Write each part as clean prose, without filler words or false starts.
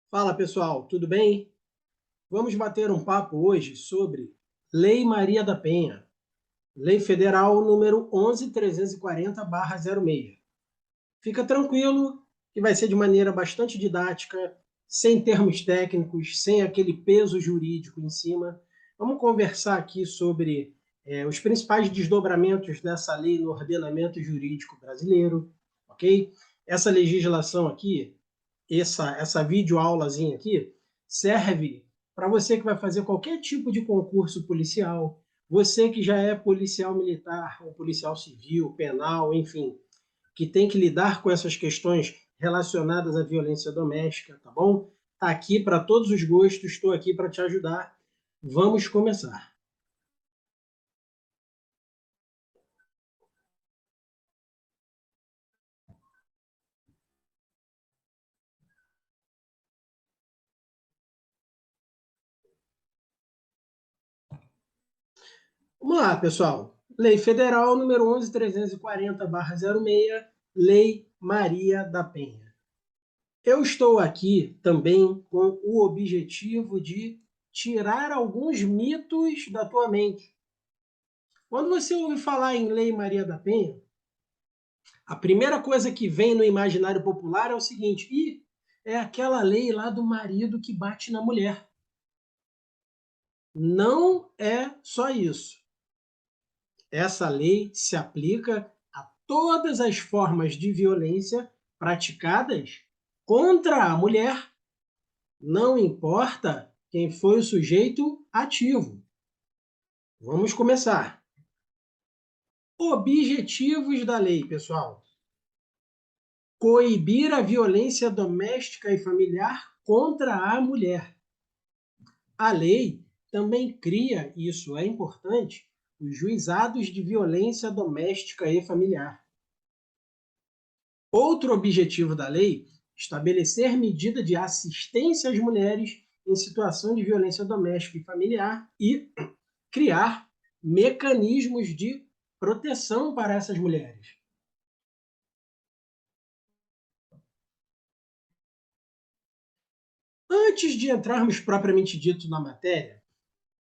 Fala pessoal, tudo bem? Vamos bater um papo hoje sobre Lei Maria da Penha, Lei Federal número 11.340/06. Fica tranquilo que vai ser de maneira bastante didática, sem termos técnicos, sem aquele peso jurídico em cima. Vamos conversar aqui sobre os principais desdobramentos dessa lei no ordenamento jurídico brasileiro, ok? Essa legislação aqui, essa videoaulazinha aqui, serve para você que vai fazer qualquer tipo de concurso policial, você que já é policial militar, ou policial civil, penal, enfim, que tem que lidar com essas questões relacionadas à violência doméstica, tá bom? Tá aqui para todos os gostos, estou aqui para te ajudar. Vamos começar. Vamos lá, pessoal. Lei Federal número 11.340/06, Lei Maria da Penha. Eu estou aqui também com o objetivo de tirar alguns mitos da tua mente. Quando você ouve falar em Lei Maria da Penha, a primeira coisa que vem no imaginário popular é o seguinte: é aquela lei lá do marido que bate na mulher. Não é só isso. Essa lei se aplica a todas as formas de violência praticadas contra a mulher, não importa quem foi o sujeito ativo. Vamos começar. Objetivos da lei, pessoal: coibir a violência doméstica e familiar contra a mulher. A lei também cria, isso é importante, os juizados de violência doméstica e familiar. Outro objetivo da lei: estabelecer medida de assistência às mulheres em situação de violência doméstica e familiar e criar mecanismos de proteção para essas mulheres. Antes de entrarmos propriamente dito na matéria,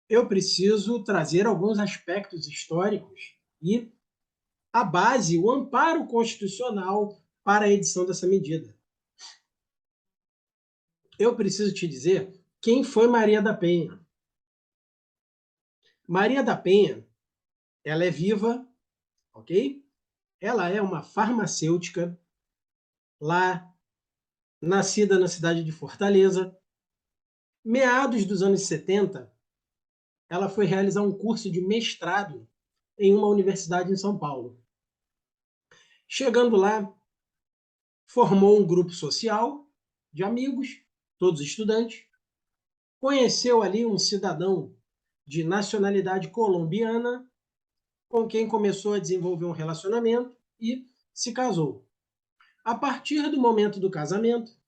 eu preciso trazer alguns aspectos históricos e a base, o amparo constitucional para a edição dessa medida. Eu preciso te dizer quem foi Maria da Penha. Maria da Penha, ela é viva, ok? Ela é uma farmacêutica lá, nascida na cidade de Fortaleza. Meados dos anos 70, ela foi realizar um curso de mestrado em uma universidade em São Paulo. Chegando lá, formou um grupo social de amigos, todos estudantes, conheceu ali um cidadão de nacionalidade colombiana, com quem começou a desenvolver um relacionamento e se casou. A partir do momento do casamento,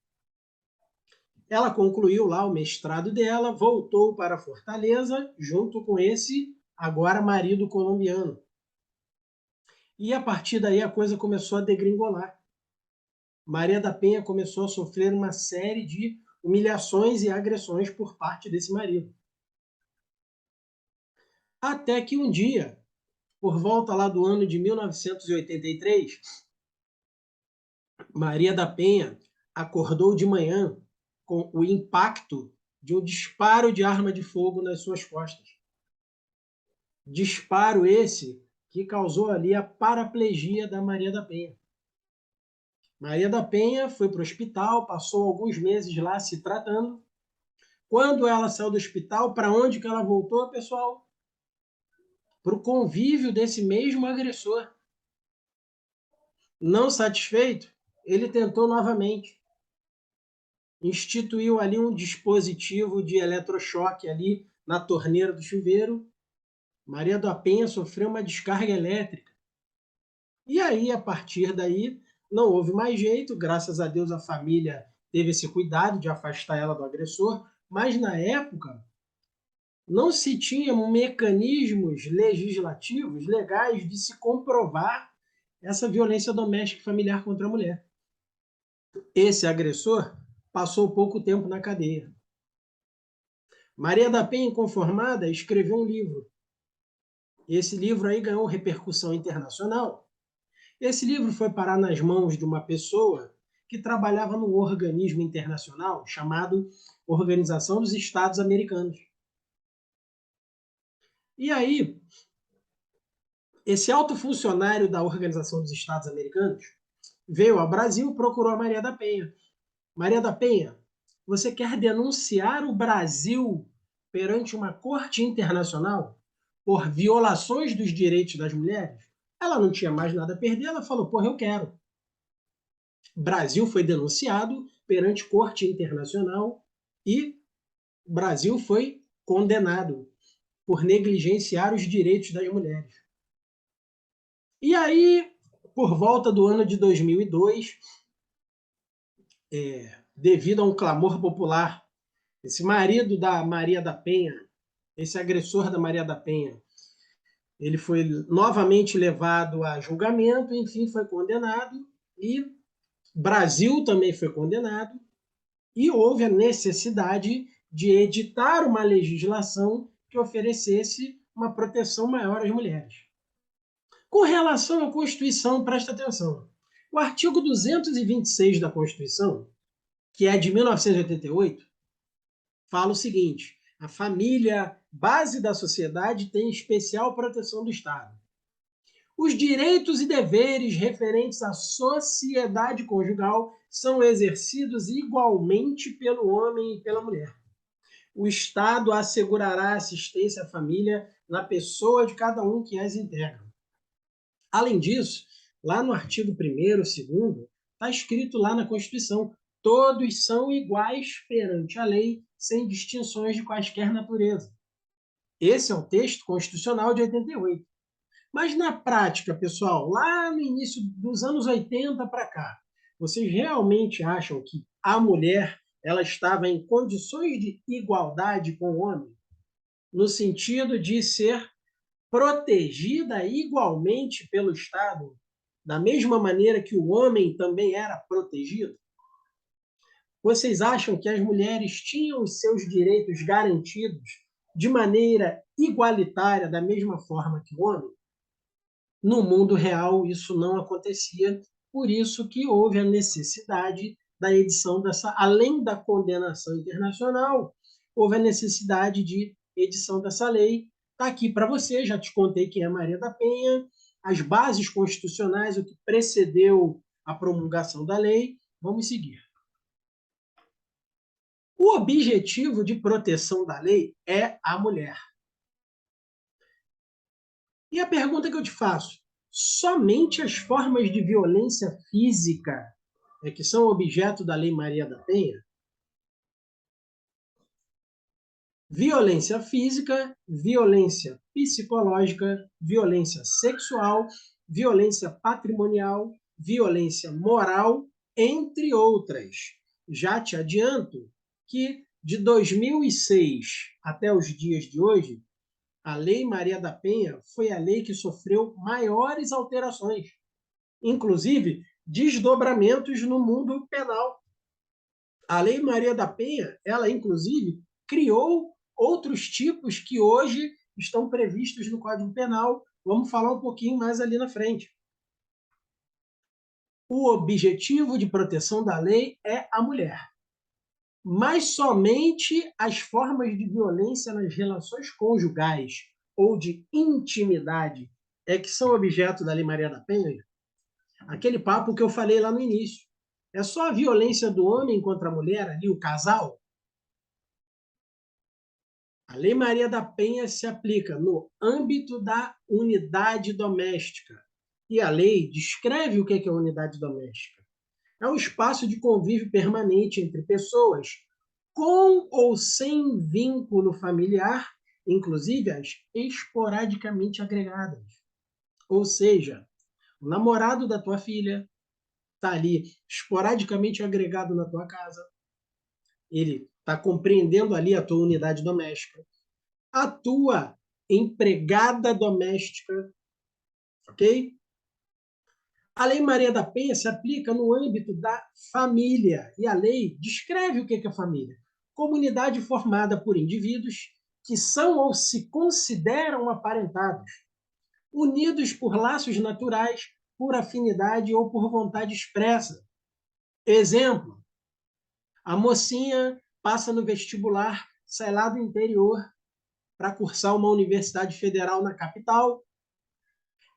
ela concluiu lá o mestrado dela, voltou para Fortaleza, junto com esse agora marido colombiano. E a partir daí a coisa começou a degringolar. Maria da Penha começou a sofrer uma série de humilhações e agressões por parte desse marido. Até que um dia, por volta lá do ano de 1983, Maria da Penha acordou de manhã com o impacto de um disparo de arma de fogo nas suas costas. Disparo esse que causou ali a paraplegia da Maria da Penha. Maria da Penha foi para o hospital, passou alguns meses lá se tratando. Quando ela saiu do hospital, para onde que ela voltou, pessoal? Para o convívio desse mesmo agressor. Não satisfeito, ele tentou novamente. Instituiu ali um dispositivo de eletrochoque ali na torneira do chuveiro. Maria da Penha sofreu uma descarga elétrica. E aí, a partir daí, não houve mais jeito. Graças a Deus, a família teve esse cuidado de afastar ela do agressor. Mas, na época, não se tinha mecanismos legislativos legais de se comprovar essa violência doméstica e familiar contra a mulher. Esse agressor passou pouco tempo na cadeia. Maria da Penha, inconformada, escreveu um livro. Esse livro aí ganhou repercussão internacional. Esse livro foi parar nas mãos de uma pessoa que trabalhava num organismo internacional chamado Organização dos Estados Americanos. E aí, esse alto funcionário da Organização dos Estados Americanos veio ao Brasil e procurou a Maria da Penha. Maria da Penha, você quer denunciar o Brasil perante uma corte internacional por violações dos direitos das mulheres? Ela não tinha mais nada a perder, ela falou, porra, eu quero. Brasil foi denunciado perante corte internacional e o Brasil foi condenado por negligenciar os direitos das mulheres. E aí, por volta do ano de 2002, devido a um clamor popular, esse marido da Maria da Penha, esse agressor da Maria da Penha, ele foi novamente levado a julgamento, enfim, foi condenado, e Brasil também foi condenado, e houve a necessidade de editar uma legislação que oferecesse uma proteção maior às mulheres. Com relação à Constituição, presta atenção. O artigo 226 da Constituição, que é de 1988, fala o seguinte: a família, base da sociedade, tem especial proteção do Estado. Os direitos e deveres referentes à sociedade conjugal são exercidos igualmente pelo homem e pela mulher. O Estado assegurará assistência à família na pessoa de cada um que as integra. Além disso, lá no artigo 1º, 2º, está escrito lá na Constituição: todos são iguais perante a lei, sem distinções de quaisquer natureza. Esse é o texto constitucional de 88. Mas na prática, pessoal, lá no início dos anos 80 para cá, vocês realmente acham que a mulher ela estava em condições de igualdade com o homem? No sentido de ser protegida igualmente pelo Estado, da mesma maneira que o homem também era protegido? Vocês acham que as mulheres tinham os seus direitos garantidos de maneira igualitária, da mesma forma que o homem? No mundo real, isso não acontecia, por isso que houve a necessidade da edição dessa, além da condenação internacional, houve a necessidade de edição dessa lei. Está aqui para você, já te contei quem é Maria da Penha, as bases constitucionais, o que precedeu a promulgação da lei. Vamos seguir. O objetivo de proteção da lei é a mulher. E a pergunta que eu te faço: somente as formas de violência física é que são objeto da Lei Maria da Penha? Violência física, violência psicológica, violência sexual, violência patrimonial, violência moral, entre outras. Já te adianto que de 2006 até os dias de hoje, a Lei Maria da Penha foi a lei que sofreu maiores alterações, inclusive desdobramentos no mundo penal. A Lei Maria da Penha, ela inclusive criou outros tipos que hoje estão previstos no Código Penal. Vamos falar um pouquinho mais ali na frente. O objetivo de proteção da lei é a mulher, mas somente as formas de violência nas relações conjugais ou de intimidade é que são objeto da Lei Maria da Penha. Aquele papo que eu falei lá no início. É só a violência do homem contra a mulher, ali, o casal? A Lei Maria da Penha se aplica no âmbito da unidade doméstica. E a lei descreve o que é a unidade doméstica. É um espaço de convívio permanente entre pessoas com ou sem vínculo familiar, inclusive as esporadicamente agregadas. Ou seja, o namorado da tua filha está ali esporadicamente agregado na tua casa, ele está compreendendo ali a tua unidade doméstica, a tua empregada doméstica, ok? A Lei Maria da Penha se aplica no âmbito da família, e a lei descreve o que é família. Comunidade formada por indivíduos que são ou se consideram aparentados, unidos por laços naturais, por afinidade ou por vontade expressa. Exemplo, a mocinha passa no vestibular, sai lá do interior para cursar uma universidade federal na capital.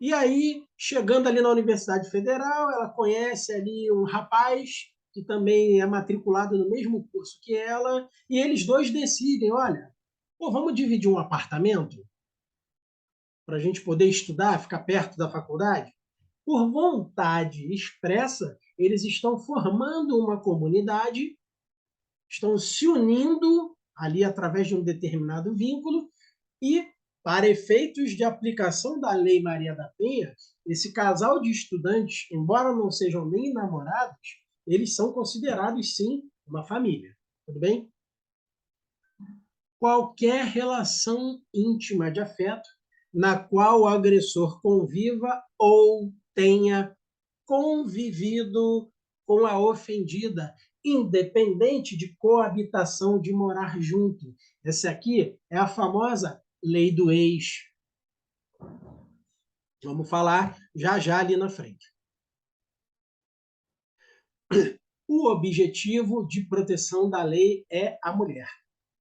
E aí, chegando ali na Universidade Federal, ela conhece ali um rapaz que também é matriculado no mesmo curso que ela, e eles dois decidem, olha, pô, vamos dividir um apartamento para a gente poder estudar, ficar perto da faculdade? Por vontade expressa, eles estão formando uma comunidade, estão se unindo ali através de um determinado vínculo e, para efeitos de aplicação da Lei Maria da Penha, esse casal de estudantes, embora não sejam nem namorados, eles são considerados, sim, uma família. Tudo bem? Qualquer relação íntima de afeto na qual o agressor conviva ou tenha convivido com a ofendida, independente de coabitação, de morar junto. Essa aqui é a famosa lei do ex. Vamos falar já já ali na frente. O objetivo de proteção da lei é a mulher.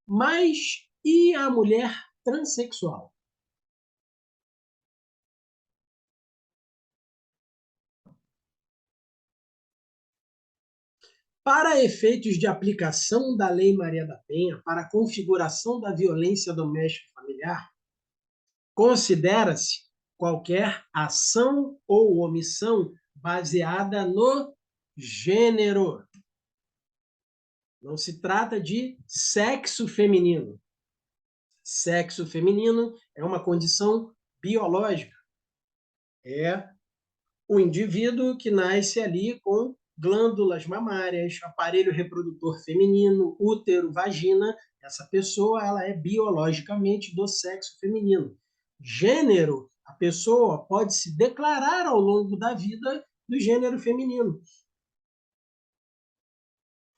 Mas e a mulher transexual? Para efeitos de aplicação da Lei Maria da Penha, para a configuração da violência doméstica e familiar, considera-se qualquer ação ou omissão baseada no gênero. Não se trata de sexo feminino. Sexo feminino é uma condição biológica. É o indivíduo que nasce ali com glândulas mamárias, aparelho reprodutor feminino, útero, vagina. Essa pessoa ela é biologicamente do sexo feminino. Gênero, a pessoa pode se declarar ao longo da vida do gênero feminino.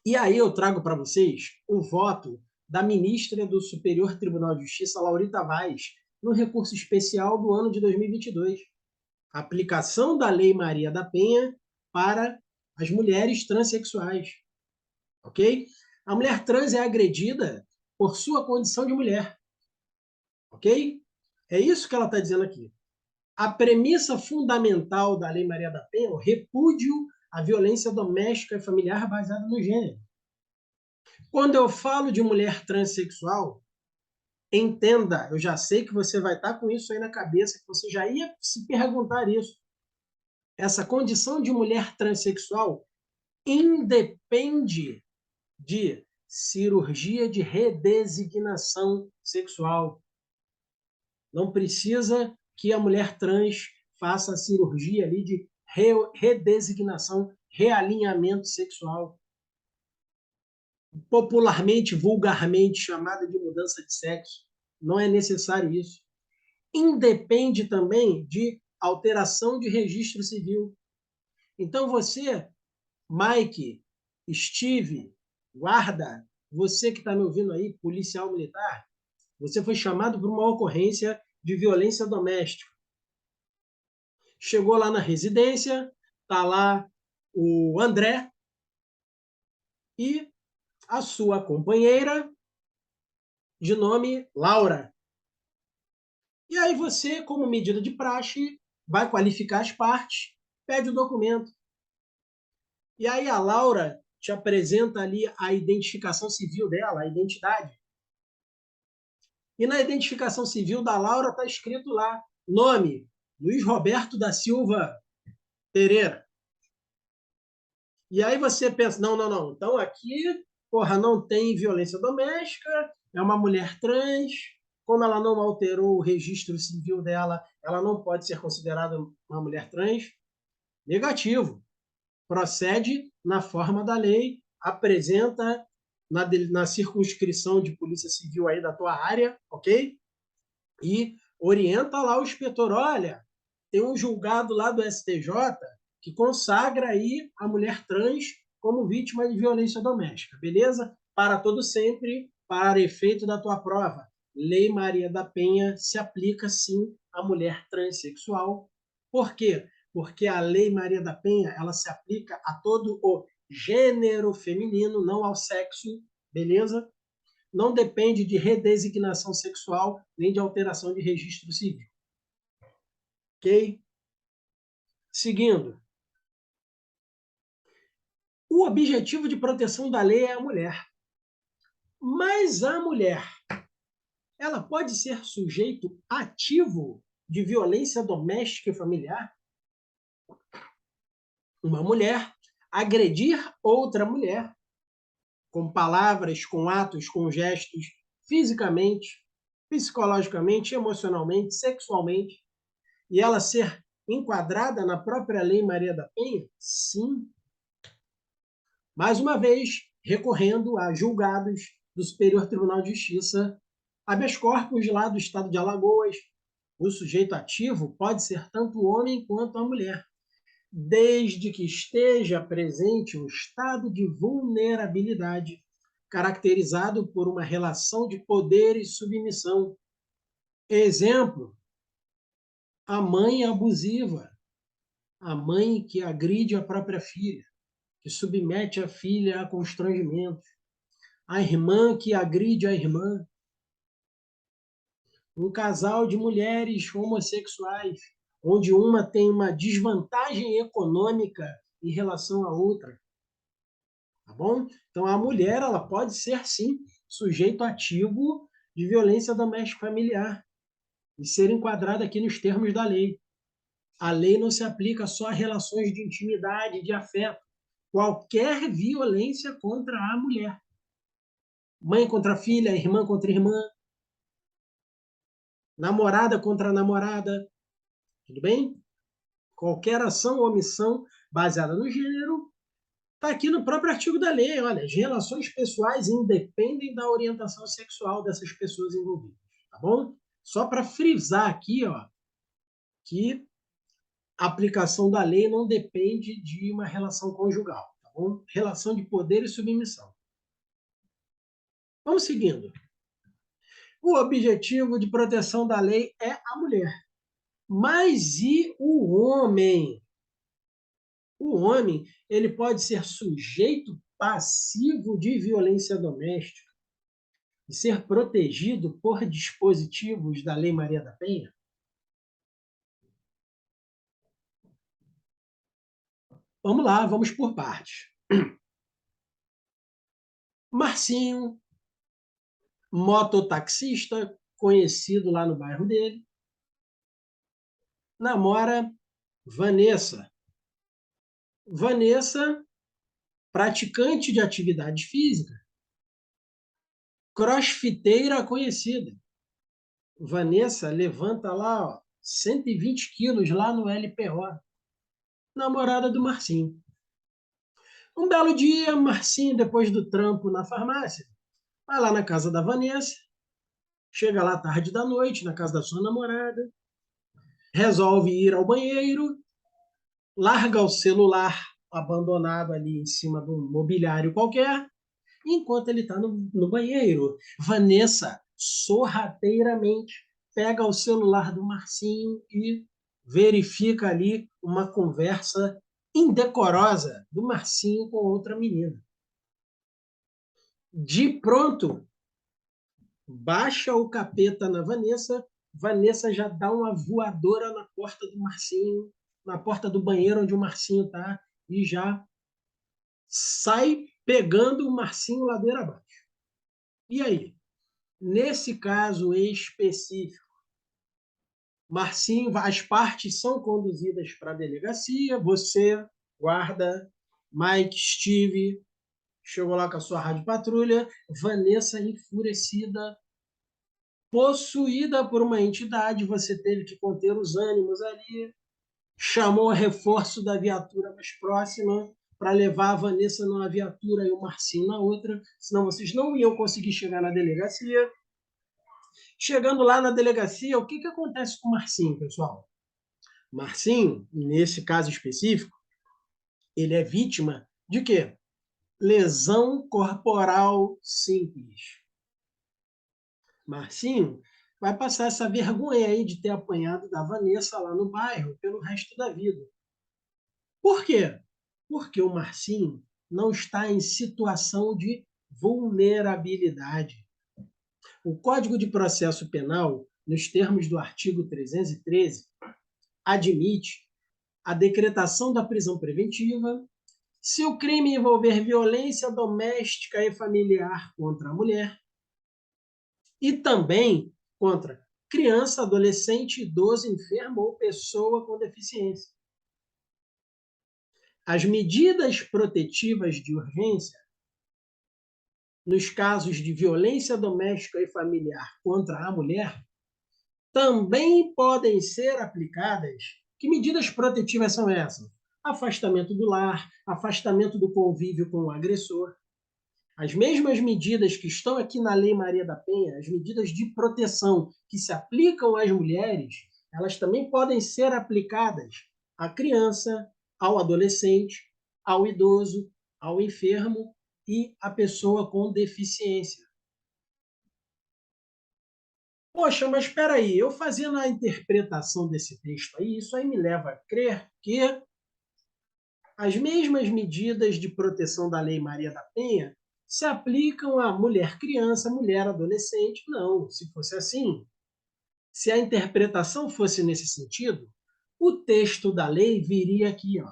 E aí eu trago para vocês o voto da ministra do Superior Tribunal de Justiça, Laurita Vaz, no recurso especial do ano de 2022. A aplicação da Lei Maria da Penha para as mulheres transexuais. Ok? A mulher trans é agredida por sua condição de mulher. Ok? É isso que ela está dizendo aqui. A premissa fundamental da Lei Maria da Penha é o repúdio à violência doméstica e familiar baseada no gênero. Quando eu falo de mulher transexual, entenda, eu já sei que você vai estar com isso aí na cabeça, que você já ia se perguntar isso. Essa condição de mulher transexual independe de cirurgia de redesignação sexual. Não precisa que a mulher trans faça a cirurgia ali de redesignação, realinhamento sexual. Popularmente, vulgarmente chamada de mudança de sexo. Não é necessário isso. Independe também de alteração de registro civil. Então, você, Mike, Steve, guarda, você que está me ouvindo aí, policial militar, você foi chamado por uma ocorrência de violência doméstica. Chegou lá na residência, está lá o André e a sua companheira, de nome Laura. E aí você, como medida de praxe, vai qualificar as partes, pede o documento. E aí a Laura te apresenta ali a identificação civil dela, a identidade. E na identificação civil da Laura está escrito lá, nome, Luiz Roberto da Silva Pereira. E aí você pensa, não. Então aqui, porra, não tem violência doméstica, é uma mulher trans, como ela não alterou o registro civil dela, ela não pode ser considerada uma mulher trans. Negativo. Procede na forma da lei, apresenta na circunscrição de polícia civil aí da tua área, ok? E orienta lá o inspetor, olha, tem um julgado lá do STJ que consagra aí a mulher trans como vítima de violência doméstica, beleza? Para todo sempre, para efeito da tua prova, Lei Maria da Penha se aplica sim à mulher transexual. Por quê? Porque a Lei Maria da Penha, ela se aplica a todo o gênero feminino, não ao sexo, beleza? Não depende de redesignação sexual nem de alteração de registro civil. Ok? Seguindo. O objetivo de proteção da lei é a mulher. Mas a mulher, ela pode ser sujeito ativo de violência doméstica e familiar? Uma mulher agredir outra mulher com palavras, com atos, com gestos, fisicamente, psicologicamente, emocionalmente, sexualmente, e ela ser enquadrada na própria Lei Maria da Penha? Sim. Mais uma vez, recorrendo a julgados do Superior Tribunal de Justiça, habeas corpus lá do estado de Alagoas, o sujeito ativo pode ser tanto o homem quanto a mulher, desde que esteja presente um estado de vulnerabilidade, caracterizado por uma relação de poder e submissão. Exemplo, a mãe abusiva, a mãe que agride a própria filha, que submete a filha a constrangimentos, a irmã que agride a irmã, um casal de mulheres homossexuais, onde uma tem uma desvantagem econômica em relação à outra, tá bom? Então a mulher, ela pode ser sim sujeito ativo de violência doméstica familiar e ser enquadrada aqui nos termos da lei. A lei não se aplica só a relações de intimidade, de afeto, qualquer violência contra a mulher. Mãe contra filha, irmã contra irmã, namorada contra namorada, tudo bem? Qualquer ação ou omissão baseada no gênero está aqui no próprio artigo da lei. Olha, as relações pessoais independem da orientação sexual dessas pessoas envolvidas, tá bom? Só para frisar aqui, ó, que a aplicação da lei não depende de uma relação conjugal, tá bom? Relação de poder e submissão. Vamos seguindo. O objetivo de proteção da lei é a mulher. Mas e o homem? O homem, ele pode ser sujeito passivo de violência doméstica e ser protegido por dispositivos da Lei Maria da Penha? Vamos lá, vamos por partes. Marcinho, mototaxista, conhecido lá no bairro dele, namora Vanessa. Vanessa, praticante de atividade física, crossfiteira conhecida. Vanessa levanta lá, ó, 120 quilos lá no LPO, namorada do Marcinho. Um belo dia, Marcinho, depois do trampo na farmácia, vai lá na casa da Vanessa, chega lá tarde da noite, na casa da sua namorada, resolve ir ao banheiro, larga o celular abandonado ali em cima de um mobiliário qualquer, enquanto ele está no banheiro. Vanessa, sorrateiramente, pega o celular do Marcinho e verifica ali uma conversa indecorosa do Marcinho com outra menina. De pronto, baixa o capeta na Vanessa, Vanessa já dá uma voadora na porta do Marcinho, na porta do banheiro onde o Marcinho está, e já sai pegando o Marcinho ladeira abaixo. E aí? Nesse caso específico, Marcinho, as partes são conduzidas para a delegacia, você, guarda, Mike, Steve, chegou lá com a sua rádio patrulha, Vanessa enfurecida, possuída por uma entidade, você teve que conter os ânimos ali, chamou o reforço da viatura mais próxima para levar a Vanessa numa viatura e o Marcinho na outra, senão vocês não iam conseguir chegar na delegacia. Chegando lá na delegacia, o que acontece com o Marcinho, pessoal? Marcinho, nesse caso específico, Ele é vítima de quê? Lesão corporal simples. Marcinho vai passar essa vergonha aí de ter apanhado da Vanessa lá no bairro pelo resto da vida. Por quê? Porque o Marcinho não está em situação de vulnerabilidade. O Código de Processo Penal, nos termos do artigo 313, admite a decretação da prisão preventiva se o crime envolver violência doméstica e familiar contra a mulher e também contra criança, adolescente, idoso, enfermo ou pessoa com deficiência. As medidas protetivas de urgência, nos casos de violência doméstica e familiar contra a mulher, também podem ser aplicadas. Que medidas protetivas são essas? Afastamento do lar, afastamento do convívio com o agressor. As mesmas medidas que estão aqui na Lei Maria da Penha, as medidas de proteção que se aplicam às mulheres, elas também podem ser aplicadas à criança, ao adolescente, ao idoso, ao enfermo e à pessoa com deficiência. Poxa, mas espera aí, eu fazendo a interpretação desse texto aí, isso aí me leva a crer que as mesmas medidas de proteção da Lei Maria da Penha se aplicam à mulher criança, mulher adolescente. Não, se fosse assim, se a interpretação fosse nesse sentido, o texto da lei viria aqui, ó,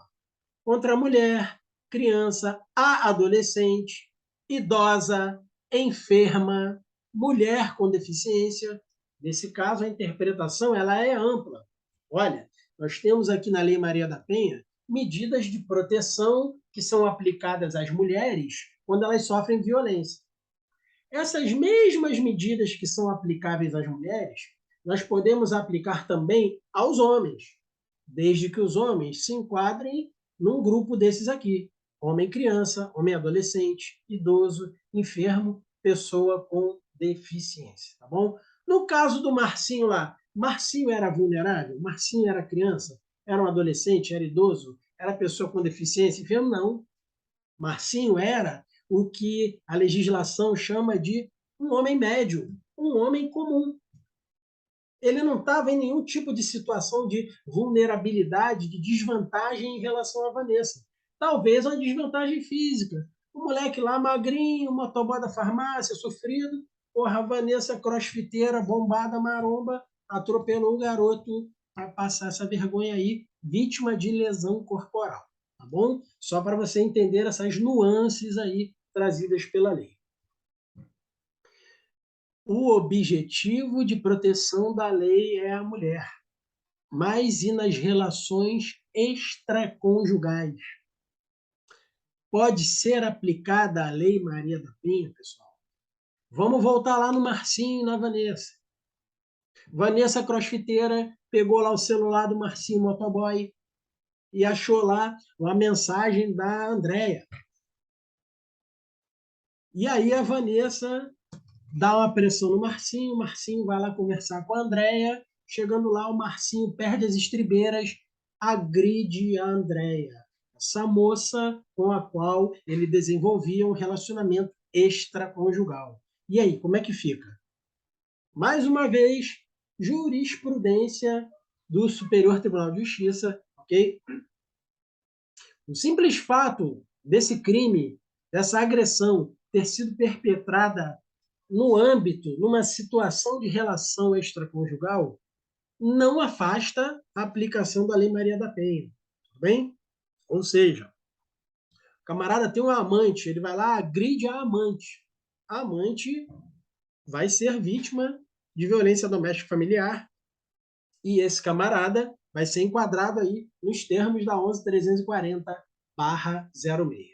contra a mulher, criança, a adolescente, idosa, enferma, mulher com deficiência. Nesse caso, a interpretação ela é ampla. Olha, nós temos aqui na Lei Maria da Penha medidas de proteção que são aplicadas às mulheres quando elas sofrem violência. Essas mesmas medidas que são aplicáveis às mulheres, nós podemos aplicar também aos homens, desde que os homens se enquadrem num grupo desses aqui: homem criança, homem adolescente, idoso, enfermo, pessoa com deficiência, tá bom? No caso do Marcinho lá, Marcinho era vulnerável? Marcinho era criança? Era um adolescente? Era idoso? Era pessoa com deficiência? Enfermo? Não. Marcinho era o que a legislação chama de um homem médio, um homem comum. Ele não estava em nenhum tipo de situação de vulnerabilidade, de desvantagem em relação à Vanessa. Talvez uma desvantagem física. O moleque lá magrinho, motoboy da farmácia, sofrido. Porra, a Vanessa crossfiteira, bombada, maromba, atropelou o garoto para passar essa vergonha aí, vítima de lesão corporal. Tá bom? Só para você entender essas nuances aí trazidas pela lei. O objetivo de proteção da lei é a mulher, mas e nas relações extraconjugais? Pode ser aplicada a Lei Maria da Penha, pessoal? Vamos voltar lá no Marcinho e na Vanessa. Vanessa crossfiteira pegou lá o celular do Marcinho motoboy e achou lá uma mensagem da Andréia. E aí a Vanessa dá uma pressão no Marcinho, o Marcinho vai lá conversar com a Andréia, chegando lá o Marcinho perde as estribeiras, agride a Andréia, essa moça com a qual ele desenvolvia um relacionamento extraconjugal. E aí, como é que fica? Mais uma vez, jurisprudência do Superior Tribunal de Justiça, ok? O simples fato desse crime, dessa agressão, ter sido perpetrada no âmbito, numa situação de relação extraconjugal, não afasta a aplicação da Lei Maria da Penha. Tudo bem? Ou seja, o camarada tem um amante, ele vai lá, agride a amante. A amante vai ser vítima de violência doméstica familiar e esse camarada vai ser enquadrado aí nos termos da 11.340/06.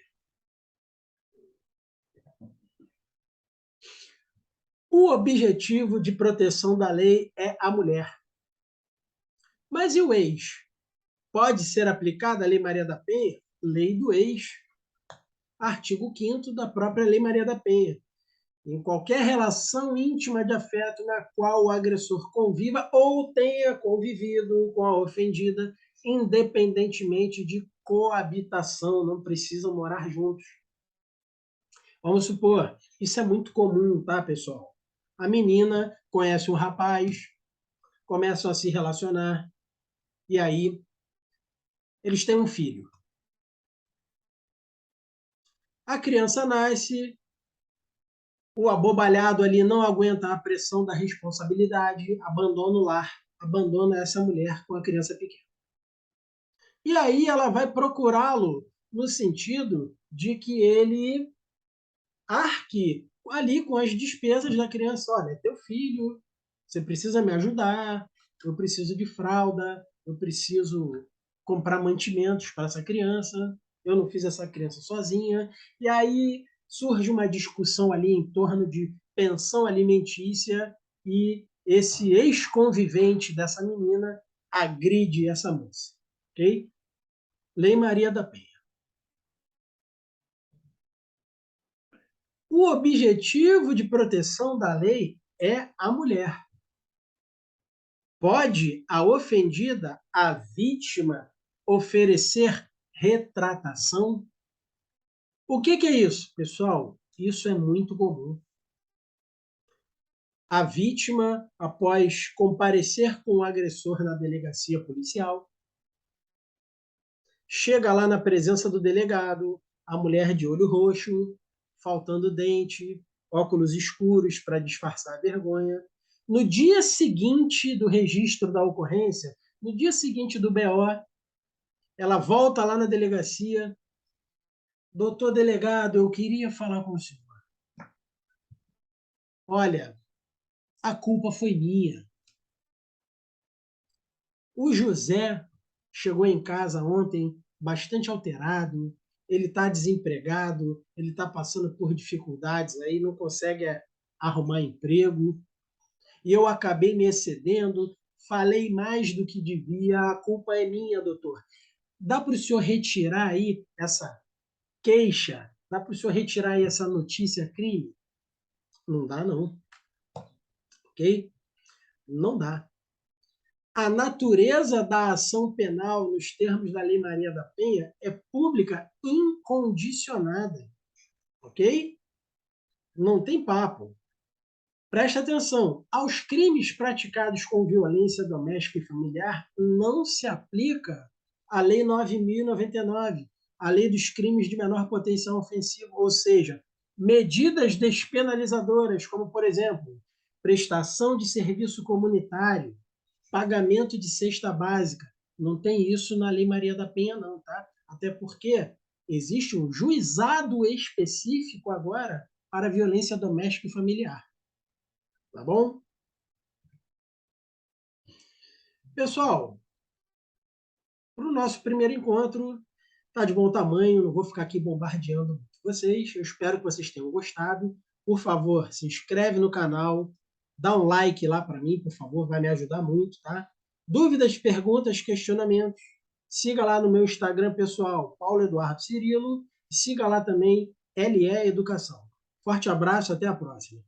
O objetivo de proteção da lei é a mulher. Mas e o ex? Pode ser aplicada a Lei Maria da Penha? Lei do ex. Artigo 5º da própria Lei Maria da Penha. Em qualquer relação íntima de afeto na qual o agressor conviva ou tenha convivido com a ofendida, independentemente de coabitação, não precisam morar juntos. Vamos supor, isso é muito comum, tá, pessoal? A menina conhece um rapaz, começam a se relacionar, e aí eles têm um filho. A criança nasce, o abobalhado ali não aguenta a pressão da responsabilidade, abandona o lar, abandona essa mulher com a criança pequena. E aí ela vai procurá-lo no sentido de que ele arque ali com as despesas da criança. Olha, é teu filho, você precisa me ajudar, eu preciso de fralda, eu preciso comprar mantimentos para essa criança, eu não fiz essa criança sozinha. E aí surge uma discussão ali em torno de pensão alimentícia e esse ex-convivente dessa menina agride essa moça. Ok? Lei Maria da Penha. O objetivo de proteção da lei é a mulher. Pode a ofendida, a vítima, oferecer retratação? O que é isso, pessoal? Isso é muito comum. A vítima, após comparecer com o agressor na delegacia policial, chega lá na presença do delegado, a mulher de olho roxo, faltando dente, óculos escuros para disfarçar a vergonha. No dia seguinte do registro da ocorrência, no dia seguinte do BO, ela volta lá na delegacia. Doutor delegado, eu queria falar com o senhor. Olha, a culpa foi minha. O José chegou em casa ontem bastante alterado, ele está desempregado, ele está passando por dificuldades aí, não consegue arrumar emprego, e eu acabei me excedendo, falei mais do que devia, a culpa é minha, doutor. Dá para o senhor retirar aí essa queixa? Dá para o senhor retirar aí essa notícia crime? Não dá, não. Ok? Não dá. A natureza da ação penal, nos termos da Lei Maria da Penha, é pública incondicionada. Ok? Não tem papo. Preste atenção, aos crimes praticados com violência doméstica e familiar não se aplica a Lei 9.099, a Lei dos Crimes de Menor Potencial Ofensivo, ou seja, medidas despenalizadoras, como, por exemplo, prestação de serviço comunitário, pagamento de cesta básica. Não tem isso na Lei Maria da Penha, não, tá? Até porque existe um juizado específico agora para violência doméstica e familiar. Tá bom? Pessoal, para o nosso primeiro encontro, tá de bom tamanho, não vou ficar aqui bombardeando vocês. Eu espero que vocês tenham gostado. Por favor, se inscreve no canal, dá um like lá para mim, por favor, vai me ajudar muito, tá? Dúvidas, perguntas, questionamentos, siga lá no meu Instagram pessoal, Paulo Eduardo Cirilo, e siga lá também LE Educação. Forte abraço, até a próxima.